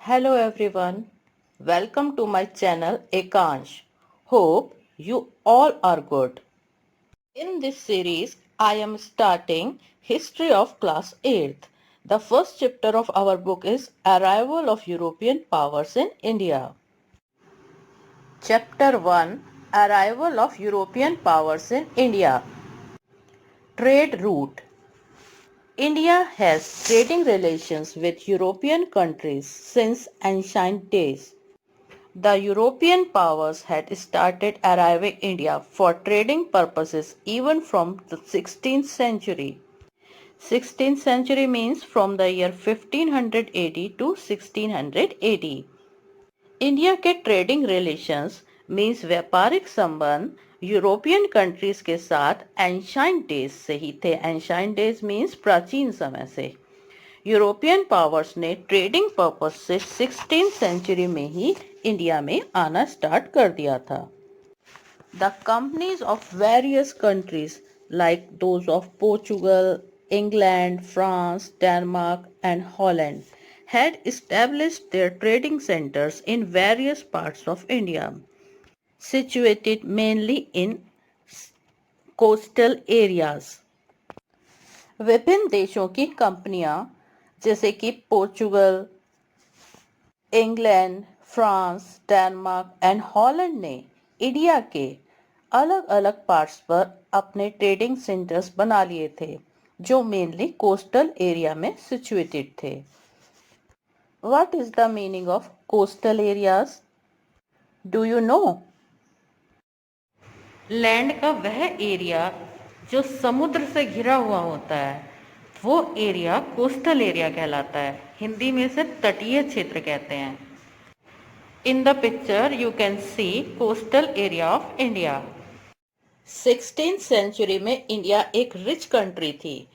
Hello everyone, welcome to my channel Ekansh. Hope you all are good. In this series, I am starting History of Class 8th. The first chapter of our book is Arrival of European Powers in India. Chapter 1, Arrival of European Powers in India. Trade route. India has trading relations with European countries since ancient days. The European powers had started arriving India for trading purposes even from the 16th century. 16th century means from the year 1500 AD to 1600 AD. India के trading relations means व्यापारिक संबंध European countries के साथ एंशाइंट days से ही थे. एंशाइंट days means प्राचीन समय से. यूरोपियन पावर्स ने ट्रेडिंग पर्पस से 16th सेंचुरी में ही इंडिया में आना स्टार्ट कर दिया था. The companies of various countries like those of Portugal, England, France, Denmark and Holland had established their trading centers in various parts of India, situated mainly in coastal areas. विभिन्न देशों की कंपनियां जैसे कि Portugal, England, France, Denmark and Holland ने India के अलग अलग पार्ट्स पर अपने ट्रेडिंग सेंटर्स बना लिए थे जो मेनली कोस्टल एरिया में सिचुएटेड थे. What is the meaning of coastal areas? Do you know? Land का वह एरिया जो समुद्र से घिरा हुआ होता है वो एरिया कोस्टल एरिया कहलाता है. हिंदी में इसे तटीय क्षेत्र कहते हैं. In the picture you can see coastal area of India. 16th century में इंडिया एक रिच कंट्री थी.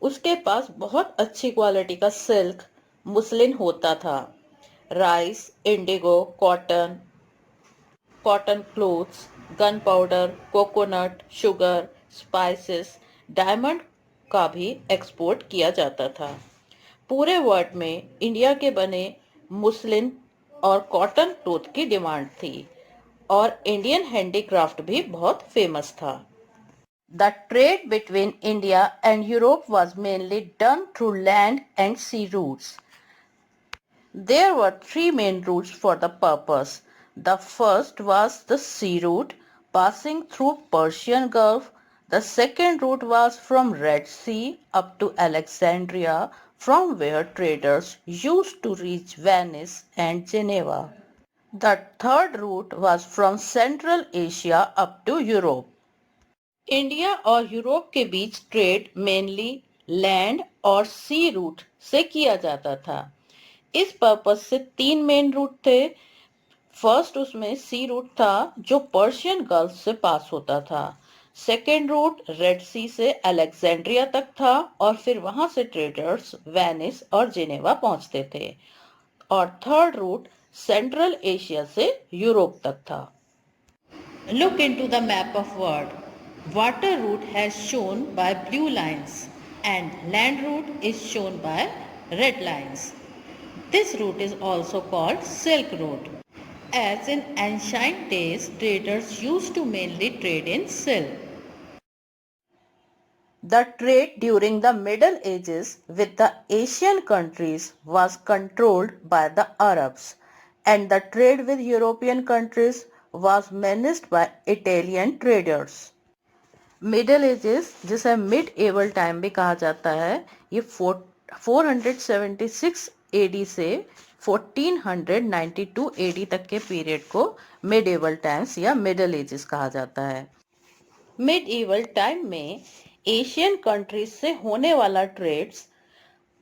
उसके पास बहुत अच्छी क्वालिटी का सिल्क, मुस्लिन होता था. Rice, indigo, cotton clothes, gun powder, coconut, sugar, spices, diamond का भी एक्सपोर्ट किया जाता था. पूरे वर्ल्ड में इंडिया के बने मुस्लिन और कॉटन क्लोथ की डिमांड थी और इंडियन हैंडीक्राफ्ट भी बहुत फेमस था. The trade between India and Europe was mainly done through land and sea routes. There were three main routes for the purpose. The first was the sea route passing through Persian Gulf. The second route was from Red Sea up to Alexandria, from where traders used to reach Venice and Geneva. The third route was from Central Asia up to Europe. India और Europe के बीच trade mainly land और सी root से किया जाता था. इस purpose से तीन मेन रूट थे. फर्स्ट उसमें सी रूट था जो पर्शियन गल्फ से पास होता था. सेकेंड रूट रेड सी से अलेक्जेंड्रिया तक था और फिर वहां से ट्रेडर्स वेनिस और जिनेवा पहुंचते थे. और थर्ड रूट सेंट्रल एशिया से यूरोप तक था. Look into the map of world. Water route has shown by blue lines and land route is shown by red lines. This route is also called Silk Route. As in ancient days, traders used to mainly trade in silk. The trade during the Middle Ages with the Asian countries was controlled by the Arabs, and the trade with European countries was managed by Italian traders. Middle edges जिसे mid एवल time भी कहा जाता है, ये 476 AD से 1492 AD तक के period को मिड एवल टाइम्स या मिडल एजेस कहा जाता है. मिड एवल टाइम में एशियन कंट्रीज से होने वाला ट्रेड्स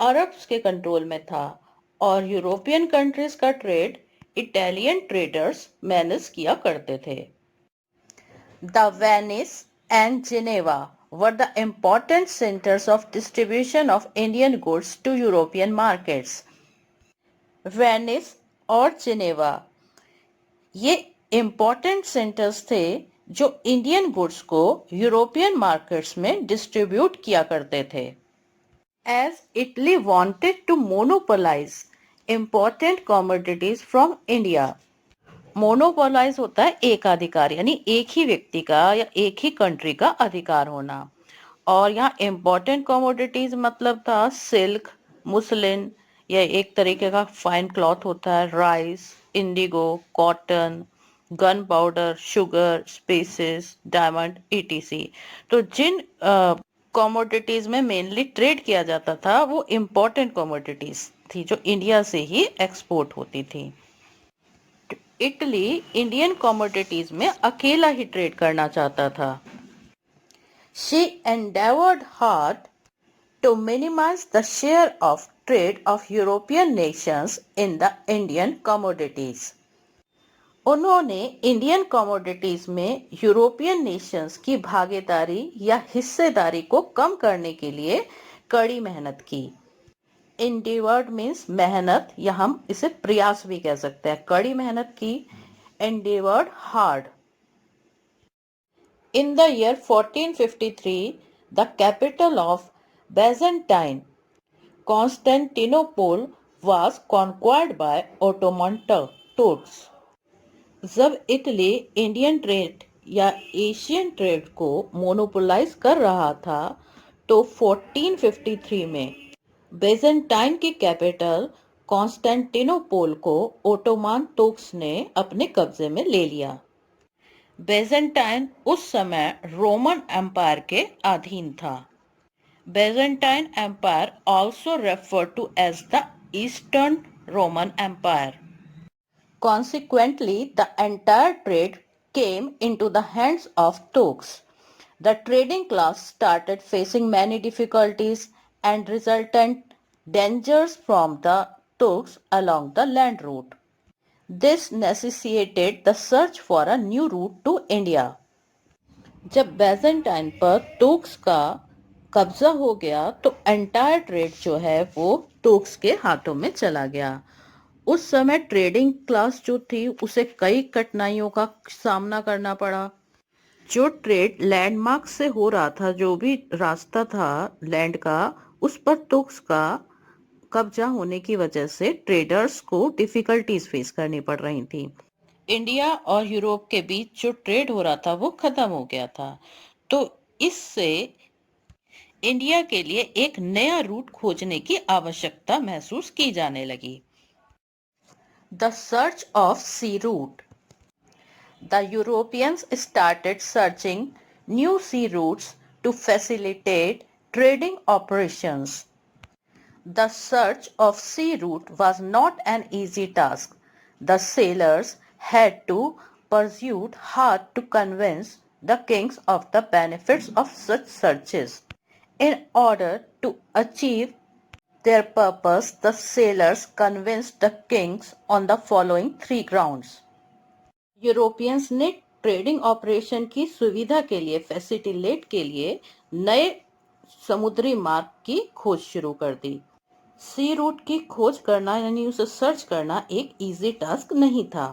अरब्स के कंट्रोल में था और यूरोपियन कंट्रीज का ट्रेड इटालियन ट्रेडर्स मैनेज किया करते थे. The Venice and Geneva were the important centers of distribution of Indian goods to European markets. Venice और Geneva ये important centers थे जो इंडियन गुड्स को यूरोपियन मार्केट्स में डिस्ट्रीब्यूट किया करते थे. As Italy wanted to monopolize important commodities from India. Monopolise होता है एकाधिकार, यानी एक ही व्यक्ति का या एक ही कंट्री का अधिकार होना। और यहाँ इम्पोर्टेंट कमोडिटीज मतलब था सिल्क, मुस्लिन, या एक तरीके का फाइन क्लॉथ होता है, rice, indigo, cotton, gun powder, sugar, spices, diamond, etc. तो जिन कमोडिटीज में मेनली ट्रेड किया जाता था वो इम्पोर्टेंट कमोडिटीज थी जो इंडिया से ही एक्सपोर्ट होती थी। इटली इंडियन कमोडिटीज में अकेला ही ट्रेड करना चाहता था। She endeavored hard to minimize the share of trade of European nations in the Indian commodities. उन्होंने इंडियन कमोडिटीज में यूरोपियन नेशंस की भागीदारी या हिस्सेदारी को कम करने के लिए कड़ी मेहनत की। endeavored मीन्स मेहनत, या हम इसे प्रयास भी कह सकते हैं। कड़ी मेहनत की, endeavored hard. In the year 1453, the capital of Byzantine, Constantinople, was conquered by Ottoman Turks. जब इटली इंडियन ट्रेड या एशियन ट्रेड को मोनोपोलाइज कर रहा था तो 1453 में बेजेंटाइन की कैपिटल कॉन्स्टेंटिनोपोल को ओटोमान तुर्क्स ने अपने कब्जे में ले लिया। बेजेंटाइन उस समय रोमन एम्पायर के अधीन था। Byzantine empire also referred to as the eastern Roman empire. Consequently, the entire trade came into the hands of Turks. The trading class started facing many difficulties and resultant dangers from the Turks along the land route. This necessitated the search for a new route to India. जब Byzantine पर Turks का कब्जा हो गया तो entire trade जो है वो तुर्क्स के हाथों में चला गया। उस समय ट्रेडिंग क्लास जो थी उसे कई कठिनाइयों का सामना करना पड़ा। जो ट्रेड लैंडमार्क से हो रहा था, जो भी रास्ता था लैंड का, उस पर तुर्क्स का कब्जा होने की वजह से ट्रेडर्स को डिफिकल्टीज फेस करनी पड़ रही थी। इंडिया और यूरोप के बीच जो ट्रेड हो रहा था वो खत्म हो गया था, तो इससे इंडिया के लिए एक नया रूट खोजने की आवश्यकता महसूस की जाने लगी। The search of sea route. The Europeans started searching new sea routes to facilitate trading operations. The search of sea route was not an easy task. The sailors had to pursue hard to convince the kings of the benefits of such searches. In order to achieve their purpose, the sailors convinced the kings on the following 3 grounds. Europeans ने trading operation की सुविधा के लिए, facilitate के लिए नए समुद्री मार्ग की खोज शुरू कर दी। सी रूट की खोज करना यानी उसे सर्च करना एक इजी टास्क नहीं था।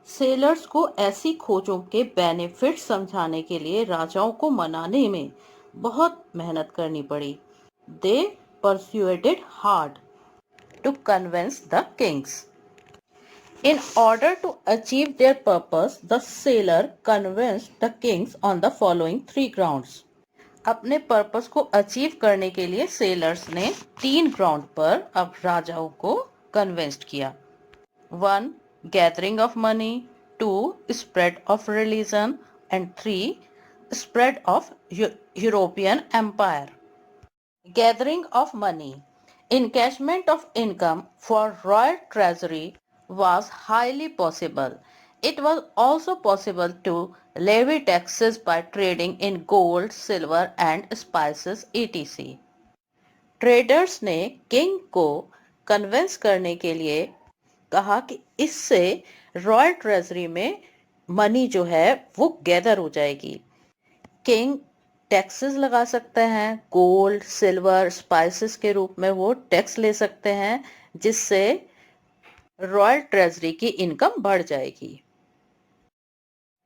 सेलर्स को ऐसी खोजों के बेनिफिट समझाने के लिए राजाओं को मनाने में बहुत मेहनत करनी पड़ी। दे persuaded hard to convince the kings. In order to achieve their purpose, the sailor convinced the kings on the following 3 grounds. अपने पर्पस को अचीव करने के लिए सेलर्स ने 3 ग्राउंड पर अब राजाओं को कन्विंस्ड किया। 1. Gathering of money, 2. Spread of religion, and 3. Spread of European empire. Gathering of money. Encashment of income for royal treasury was highly possible. It was also possible to levy taxes by trading in gold, silver and spices etc. Traders ने king को convince करने के लिए कहा कि इससे royal treasury में money जो है वो गैदर हो जाएगी। किंग टैक्सेस लगा सकते हैं, गोल्ड, सिल्वर, स्पाइसेस के रूप में वो टैक्स ले सकते हैं, जिससे रॉयल ट्रेजरी की इनकम बढ़ जाएगी।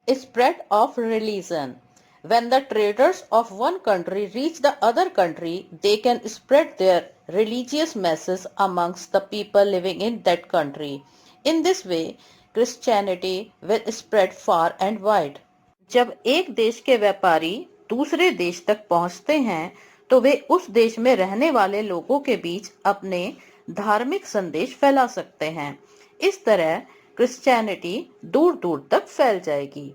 Spread of religion. When the traders of one country reach the other country, they can spread their religious messages amongst the people living in that country. In this way, Christianity will spread far and wide. जब एक देश के व्यापारी दूसरे देश तक पहुंचते हैं, तो वे उस देश में रहने वाले लोगों के बीच अपने धार्मिक संदेश फैला सकते हैं। इस तरह क्रिश्चियनिटी दूर दूर तक फैल जाएगी।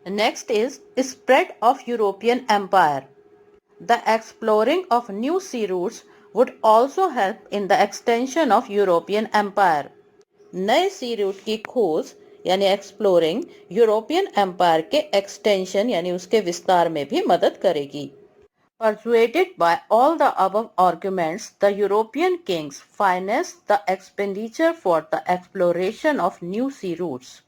Next is spread of European Empire. The exploring of new sea routes would also help in the extension of European Empire. नए सी रूट की खोज यानी एक्सप्लोरिंग यूरोपियन एम्पायर के एक्सटेंशन यानी उसके विस्तार में भी मदद करेगी। Persuaded by all the above arguments, the European kings financed the expenditure for the exploration of new sea routes.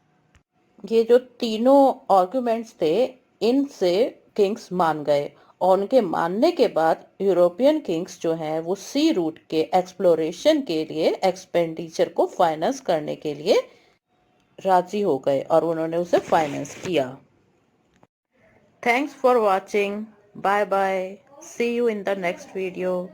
ये जो तीनों आर्गुमेंट्स थे, इनसे किंग्स मान गए और उनके मानने के बाद यूरोपियन किंग्स जो हैं वो सी रूट के एक्सप्लोरेशन के लिए एक्सपेंडिचर को फाइनेंस करने के लिए राजी हो गए और उन्होंने उसे फाइनेंस किया। Thanks for watching. Bye bye. See you in the next video.